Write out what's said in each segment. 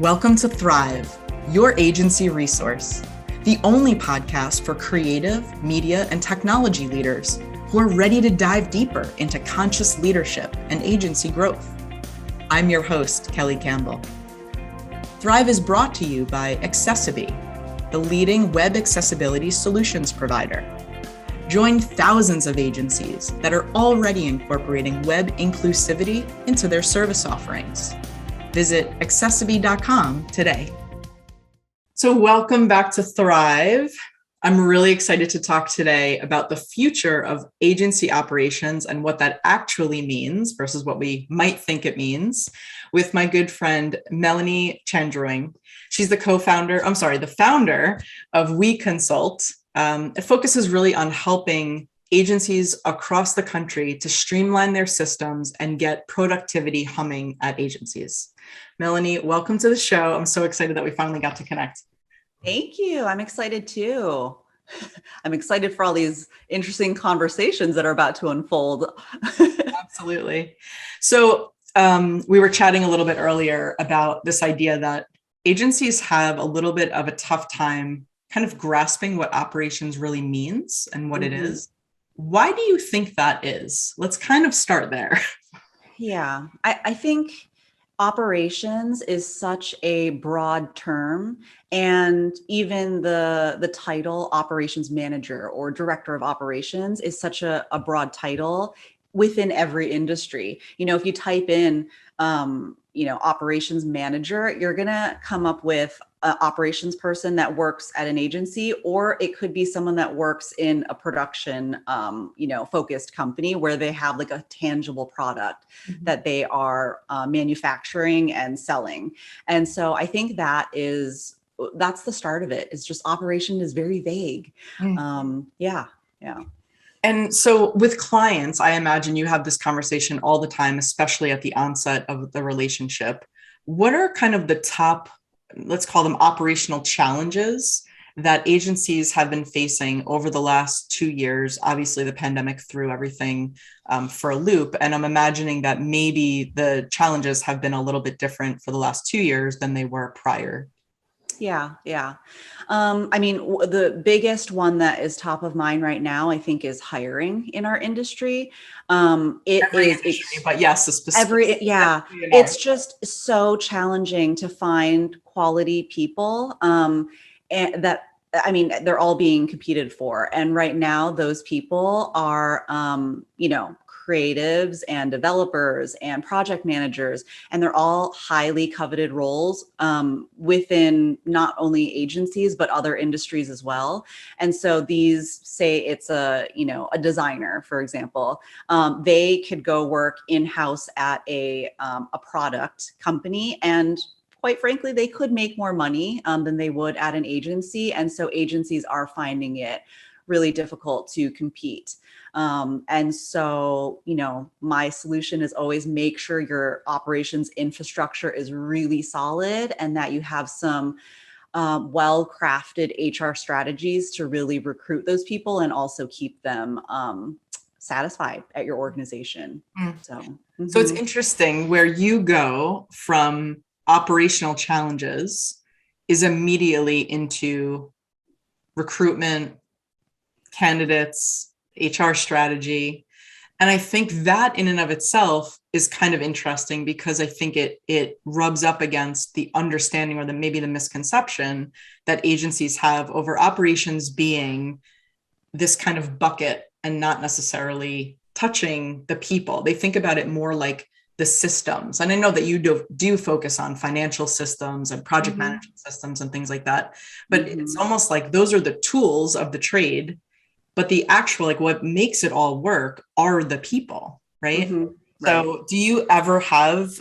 Welcome to Thrive, your agency resource, the only podcast for creative, media, and technology leaders who are ready to dive deeper into conscious leadership and agency growth. I'm your host, Kelly Campbell. Thrive is brought to you by Accessity, the leading web accessibility solutions provider. Join thousands of agencies that are already incorporating web inclusivity into their service offerings. Visit accessity.com today. So welcome back to Thrive. I'm really excited to talk today about the future of agency operations and what that actually means versus what we might think it means with my good friend, Melanie Chandruang. She's the founder of We Consult. It focuses really on helping agencies across the country to streamline their systems and get productivity humming at agencies. Melanie, welcome to the show. I'm so excited that we finally got to connect. Thank you. I'm excited too. I'm excited for all these interesting conversations that are about to unfold. Absolutely. So we were chatting a little bit earlier about this idea that agencies have a little bit of a tough time kind of grasping what operations really means and what it is. Why do you think that is? Let's kind of start there. Yeah, I think operations is such a broad term, and even the title operations manager or director of operations is such a broad title within every industry. You know, if you type in operations manager, you're gonna come up with an operations person that works at an agency, or it could be someone that works in a production focused company where they have like a tangible product that they are manufacturing and selling. And so I think that's the start of it. It's just operation is very vague. Yeah. And so with clients, I imagine you have this conversation all the time, especially at the onset of the relationship. What are kind of the top, let's call them operational challenges that agencies have been facing over the last 2 years? Obviously, the pandemic threw everything for a loop. And I'm imagining that maybe the challenges have been a little bit different for the last 2 years than they were prior. Yeah. The biggest one that is top of mind right now, I think, is hiring in our industry. It's just so challenging to find quality people, and they're all being competed for. And right now, those people are, creatives and developers and project managers, and they're all highly coveted roles within not only agencies, but other industries as well. And so these, say it's a designer, for example, they could go work in-house at a product company, and quite frankly, they could make more money than they would at an agency. And so agencies are finding it really difficult to compete. And so, my solution is always make sure your operations infrastructure is really solid and that you have some well-crafted HR strategies to really recruit those people and also keep them satisfied at your organization. So it's interesting where you go from operational challenges is immediately into recruitment, candidates, HR strategy. And I think that in and of itself is kind of interesting because I think it rubs up against the understanding or maybe the misconception that agencies have over operations being this kind of bucket and not necessarily touching the people. They think about it more like the systems. And I know that you do focus on financial systems and project management systems and things like that, but it's almost like those are the tools of the trade. But the actual, what makes it all work are the people, right? So do you ever have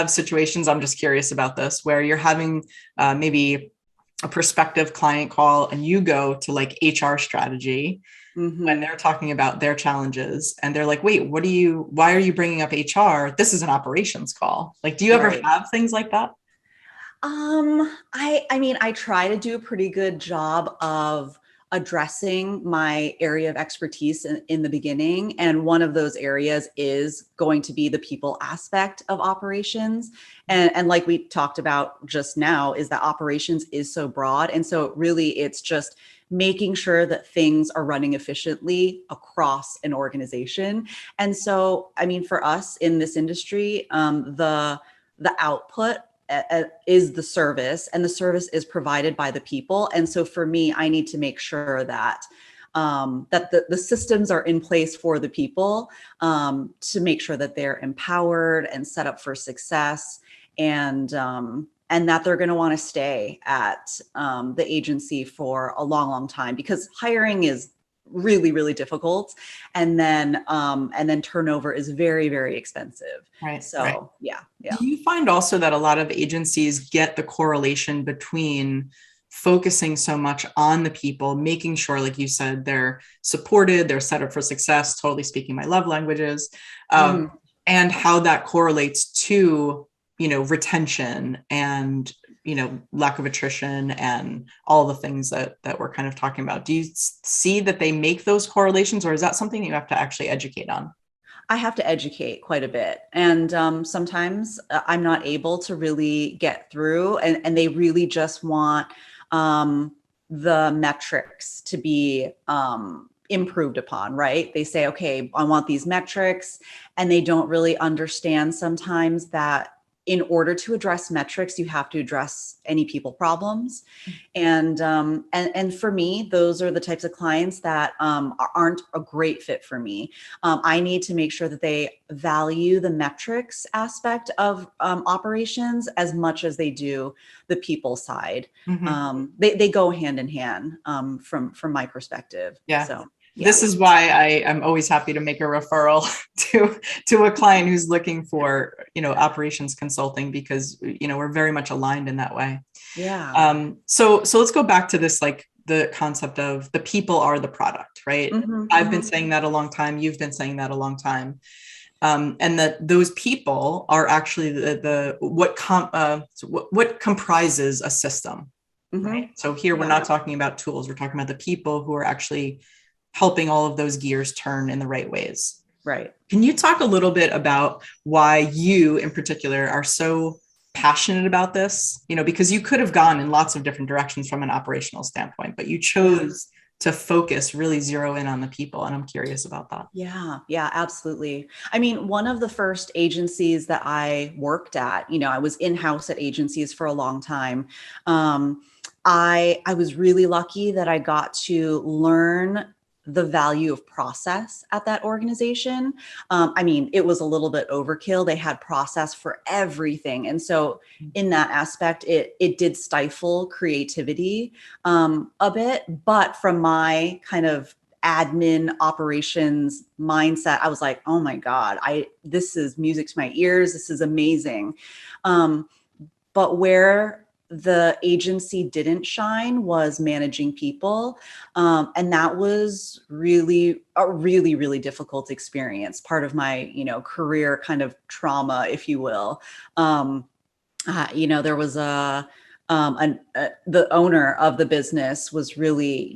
situations, I'm just curious about this, where you're having maybe a prospective client call and you go to HR strategy when they're talking about their challenges and they're like, wait, why are you bringing up HR? This is an operations call. Do you ever have things like that? I try to do a pretty good job of addressing my area of expertise in the beginning. And one of those areas is going to be the people aspect of operations. And like we talked about just now, is that operations is so broad. And so really it's just making sure that things are running efficiently across an organization. And so, I mean, for us in this industry, the output is the service, and the service is provided by the people. And so for me, I need to make sure that the systems are in place for the people, to make sure that they're empowered and set up for success, and that they're going to want to stay at the agency for a long, long time, because hiring is really, really difficult. And then turnover is very, very expensive. Right. So, right. Yeah. Do you find also that a lot of agencies get the correlation between focusing so much on the people, making sure, like you said, they're supported, they're set up for success, totally speaking my love languages, and how that correlates to, retention and, lack of attrition and all the things that we're kind of talking about? Do you see that they make those correlations, or is that something that you have to actually educate on? I have to educate quite a bit. And sometimes I'm not able to really get through, and they really just want the metrics to be improved upon, right? They say, okay, I want these metrics, and they don't really understand sometimes that in order to address metrics, you have to address any people problems. And for me, those are the types of clients that aren't a great fit for me. I need to make sure that they value the metrics aspect of operations as much as they do the people side. They go hand in hand from my perspective. Yeah. So. Yeah. This is why I am always happy to make a referral to a client who's looking for, operations consulting, because, we're very much aligned in that way. Yeah. So let's go back to this, like the concept of the people are the product, right? I've been saying that a long time. You've been saying that a long time. And that those people are actually what comprises a system, right? So here we're not talking about tools. We're talking about the people who are actually helping all of those gears turn in the right ways. Right. Can you talk a little bit about why you in particular are so passionate about this? Because you could have gone in lots of different directions from an operational standpoint, but you chose to focus, really zero in on the people. And I'm curious about that. Yeah, absolutely. I mean, one of the first agencies that I worked at, I was in-house at agencies for a long time. I was really lucky that I got to learn the value of process at that organization. I mean, it was a little bit overkill. They had process for everything. And so in that aspect, it did stifle creativity a bit. But from my kind of admin operations mindset, I was like, oh my God, this is music to my ears. This is amazing. But where the agency didn't shine was managing people. And that was really a really, really difficult experience. Part of my, career kind of trauma, if you will. There was the owner of the business was really,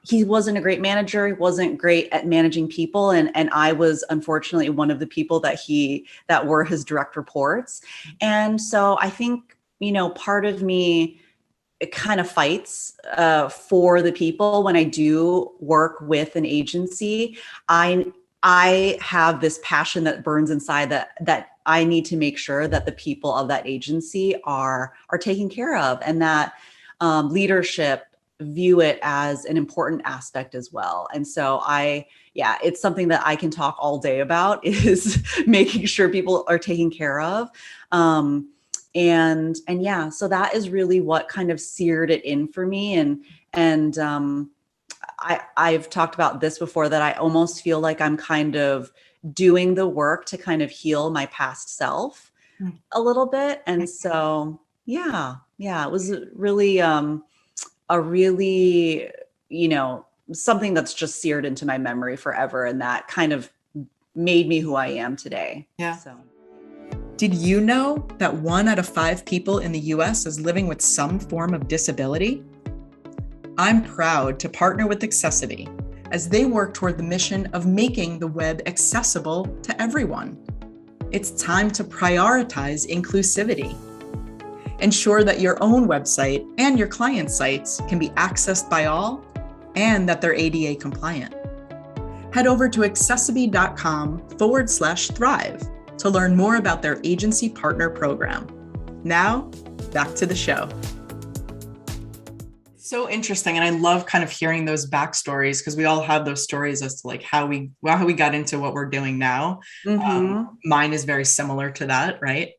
he wasn't a great manager. He wasn't great at managing people. And I was unfortunately one of the people that were his direct reports. And so I think, part of me, it kind of fights for the people. When I do work with an agency, I have this passion that burns inside that I need to make sure that the people of that agency are taken care of, and that leadership view it as an important aspect as well. And so it's something that I can talk all day about, is making sure people are taken care of. So that is really what kind of seared it in for me. And I've talked about this before, that I almost feel like I'm kind of doing the work to kind of heal my past self a little bit. And so, it was really, something that's just seared into my memory forever. And that kind of made me who I am today. Yeah. So. Did you know that 1 out of 5 people in the US is living with some form of disability? I'm proud to partner with Accessity as they work toward the mission of making the web accessible to everyone. It's time to prioritize inclusivity. Ensure that your own website and your client sites can be accessed by all and that they're ADA compliant. Head over to accessity.com/thrive to learn more about their agency partner program. Now, back to the show. So interesting. And I love kind of hearing those backstories because we all have those stories as to like how we got into what we're doing now. Mine is very similar to that, right?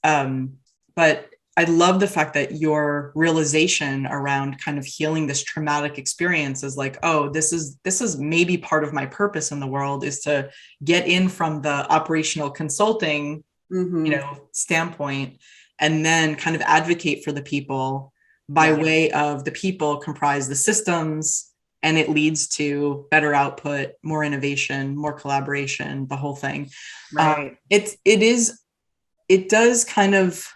But I love the fact that your realization around kind of healing this traumatic experience is like, oh, this is maybe part of my purpose in the world is to get in from the operational consulting, standpoint, and then kind of advocate for the people by way of the people comprise the systems, and it leads to better output, more innovation, more collaboration, the whole thing. Right. It does kind of,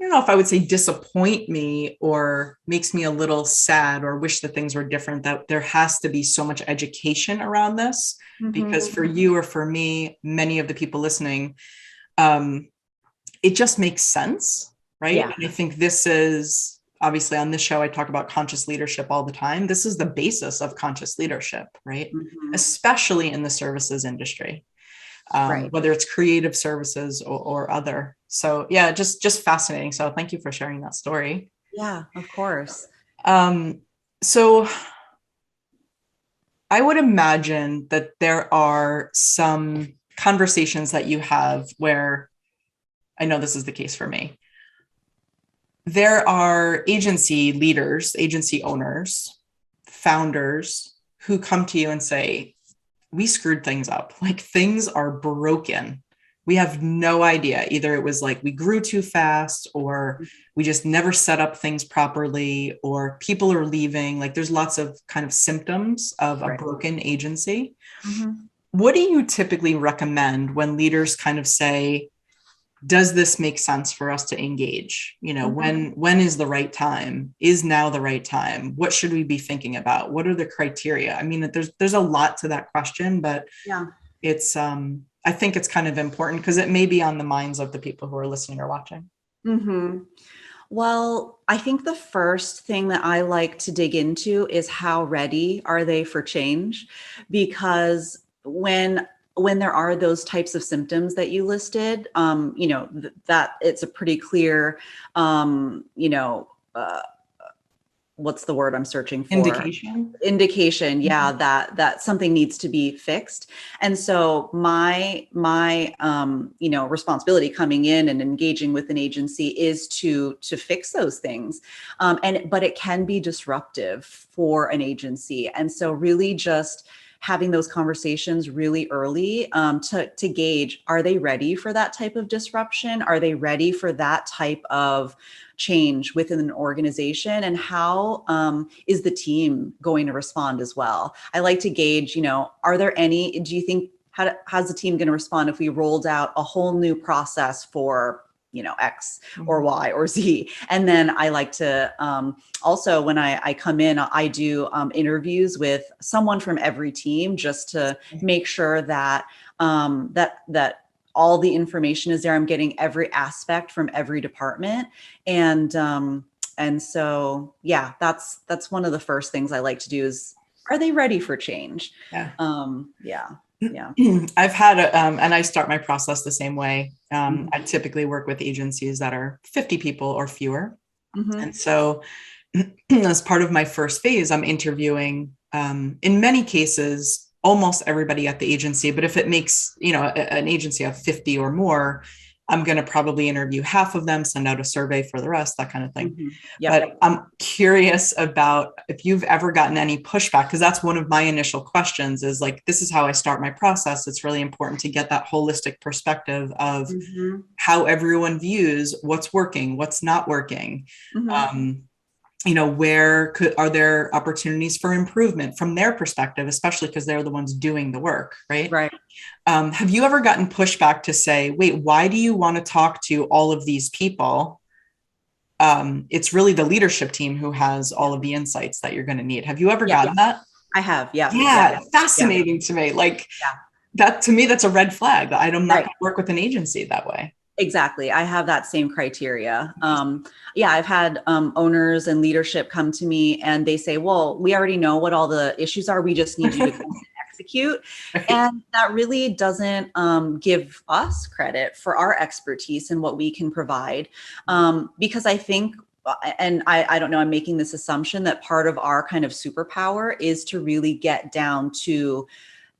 I don't know if I would say disappoint me or makes me a little sad or wish that things were different, that there has to be so much education around this, because for you or for me, many of the people listening, it just makes sense, right? Yeah. And I think this is, obviously on this show, I talk about conscious leadership all the time. This is the basis of conscious leadership, right? Especially in the services industry, whether it's creative services or other. So yeah, just fascinating. So thank you for sharing that story. Yeah, of course. So I would imagine that there are some conversations that you have where, I know this is the case for me, there are agency leaders, agency owners, founders who come to you and say, we screwed things up. Like things are broken. We have no idea. Either it was like we grew too fast or we just never set up things properly or people are leaving. Like there's lots of kind of symptoms of a broken agency. What do you typically recommend when leaders kind of say, does this make sense for us to engage? When is the right time? Is now the right time? What should we be thinking about? What are the criteria? I mean, there's a lot to that question, but it's, I think it's kind of important because it may be on the minds of the people who are listening or watching. Well, I think the first thing that I like to dig into is how ready are they for change? Because when there are those types of symptoms that you listed, that it's a pretty clear, what's the word I'm searching for? Indication. Yeah. That something needs to be fixed. And so my responsibility coming in and engaging with an agency is to fix those things. But it can be disruptive for an agency. And so really just having those conversations really early to gauge, are they ready for that type of disruption? Are they ready for that type of change within an organization? And how is the team going to respond as well? I like to gauge, do you think, how's the team going to respond if we rolled out a whole new process for X or Y or Z? And then I like to also, when I come in, I do interviews with someone from every team just to make sure that that all the information is there. I'm getting every aspect from every department. And so, yeah, that's one of the first things I like to do is, are they ready for change? Yeah. Yeah. I've had, and I start my process the same way. I typically work with agencies that are 50 people or fewer. And so as part of my first phase, I'm interviewing, in many cases, almost everybody at the agency. But if it makes, an agency of 50 or more, I'm going to probably interview half of them, send out a survey for the rest, that kind of thing. But I'm curious about if you've ever gotten any pushback, because that's one of my initial questions is like, this is how I start my process. It's really important to get that holistic perspective of how everyone views what's working, what's not working. Are there opportunities for improvement from their perspective, especially because they're the ones doing the work, right? Right. Have you ever gotten pushback to say, wait, why do you want to talk to all of these people? it's really the leadership team who has all of the insights that you're going to need. Have you ever gotten that? I have. Yeah. Yeah. Fascinating to me. Like that, to me, that's a red flag. I'm not going to work with an agency that way. Exactly. I have that same criteria. I've had owners and leadership come to me and they say, well, we already know what all the issues are. We just need you to come and execute. And that really doesn't give us credit for our expertise and what we can provide. Because I think, and I don't know, I'm making this assumption that part of our kind of superpower is to really get down to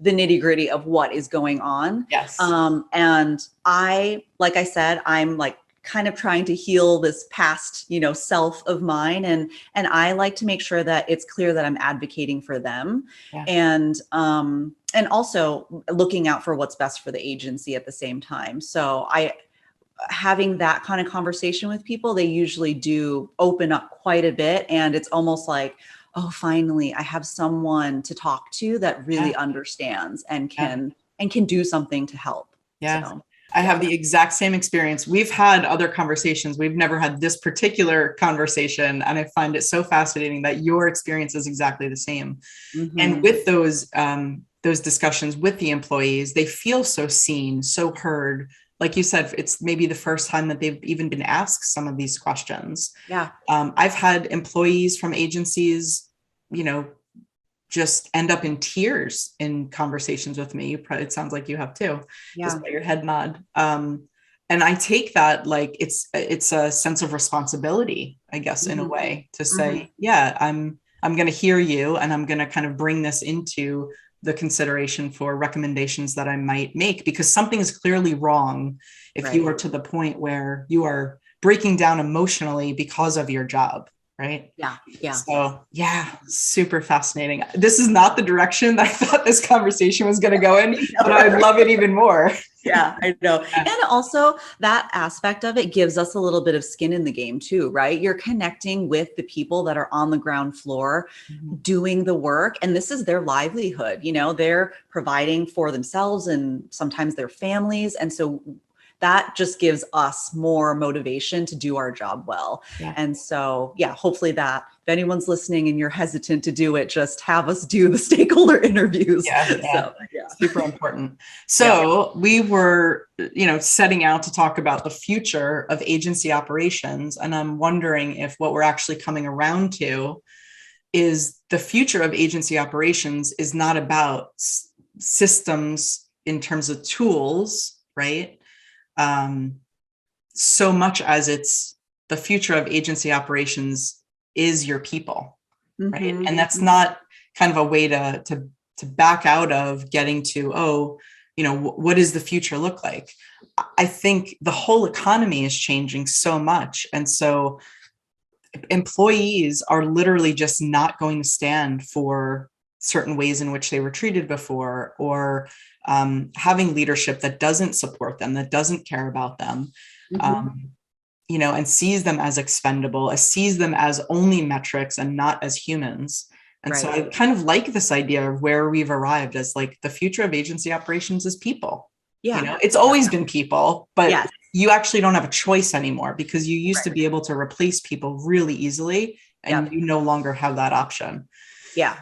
the nitty gritty of what is going on. Yes. And like I said, I'm like kind of trying to heal this past, self of mine. And I like to make sure that it's clear that I'm advocating for them and also looking out for what's best for the agency at the same time. So having that kind of conversation with people, they usually do open up quite a bit. And it's almost like, oh, finally, I have someone to talk to that really understands and can do something to help. Yeah. So, I have the exact same experience. We've had other conversations. We've never had this particular conversation. And I find it so fascinating that your experience is exactly the same. Mm-hmm. And with those discussions with the employees, they feel so seen, so heard. Like you said, it's maybe the first time that they've even been asked some of these questions. Yeah. I've had employees from agencies, just end up in tears in conversations with me. It sounds like you have too, just by your head nod. And I take that like it's a sense of responsibility, I guess, in a way to say, I'm going to hear you and I'm going to kind of bring this into the consideration for recommendations that I might make, because something is clearly wrong if you are to the point where you are breaking down emotionally because of your job. Right. Yeah. Yeah. So super fascinating. This is not the direction that I thought this conversation was going to go in, but I love it even more. Yeah, I know. And also that aspect of it gives us a little bit of skin in the game too, right? You're connecting with the people that are on the ground floor doing the work. And this is their livelihood. They're providing for themselves and sometimes their families. And so that just gives us more motivation to do our job well. Yeah. And so, hopefully that if anyone's listening and you're hesitant to do it, just have us do the stakeholder interviews. Super important. So we were, setting out to talk about the future of agency operations. And I'm wondering if what we're actually coming around to is the future of agency operations is not about systems in terms of tools, right? So much as it's the future of agency operations is your people, right? And that's not kind of a way to back out of getting to, what does the future look like? I think the whole economy is changing so much. And so employees are literally just not going to stand for certain ways in which they were treated before, or having leadership that doesn't support them, that doesn't care about them, and sees them as expendable, sees them as only metrics and not as humans. And so I kind of like this idea of where we've arrived as like the future of agency operations is people. Yeah. It's always been people, but you actually don't have a choice anymore, because you used to be able to replace people really easily, and you no longer have that option. Yeah.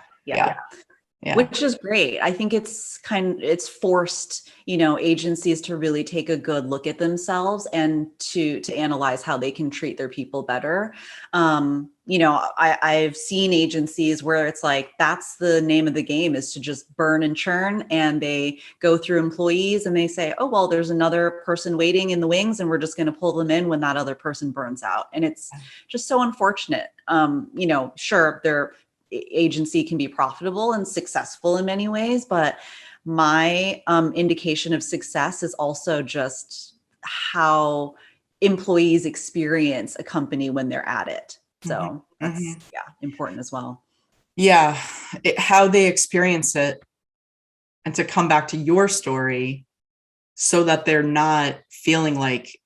Which is great. I think it's forced, agencies to really take a good look at themselves and to analyze how they can treat their people better. I've seen agencies where it's like, that's the name of the game, is to just burn and churn. And they go through employees and they say, oh, well, there's another person waiting in the wings and we're just going to pull them in when that other person burns out. And it's just so unfortunate. Sure, their agency can be profitable and successful in many ways, but my indication of success is also just how employees experience a company when they're at it. So that's important as well. Yeah, how they experience it, and to come back to your story, so that they're not feeling like,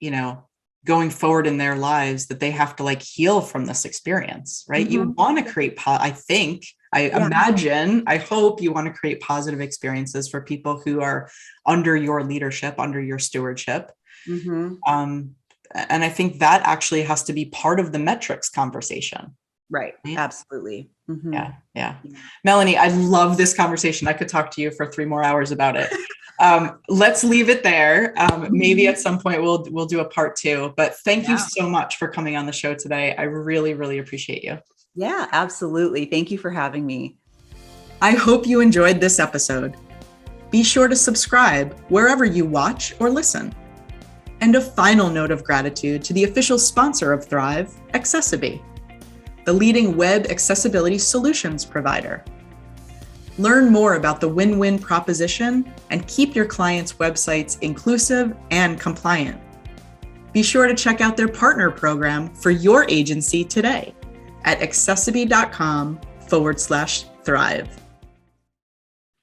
going forward in their lives that they have to like heal from this experience, right? You want to create, imagine, I hope you want to create positive experiences for people who are under your leadership, under your stewardship. And And I think that actually has to be part of the metrics conversation. Right. Absolutely. Mm-hmm. Yeah. Melanie, I love this conversation. I could talk to you for 3 more hours about it. Let's leave it there. Maybe at some point we'll do a part 2, but thank you so much for coming on the show today. I really, really appreciate you. Yeah, absolutely. Thank you for having me. I hope you enjoyed this episode. Be sure to subscribe wherever you watch or listen. And a final note of gratitude to the official sponsor of Thrive, Accessity, the leading web accessibility solutions provider. Learn more about the win-win proposition and keep your clients' websites inclusive and compliant. Be sure to check out their partner program for your agency today at accessity.com/thrive.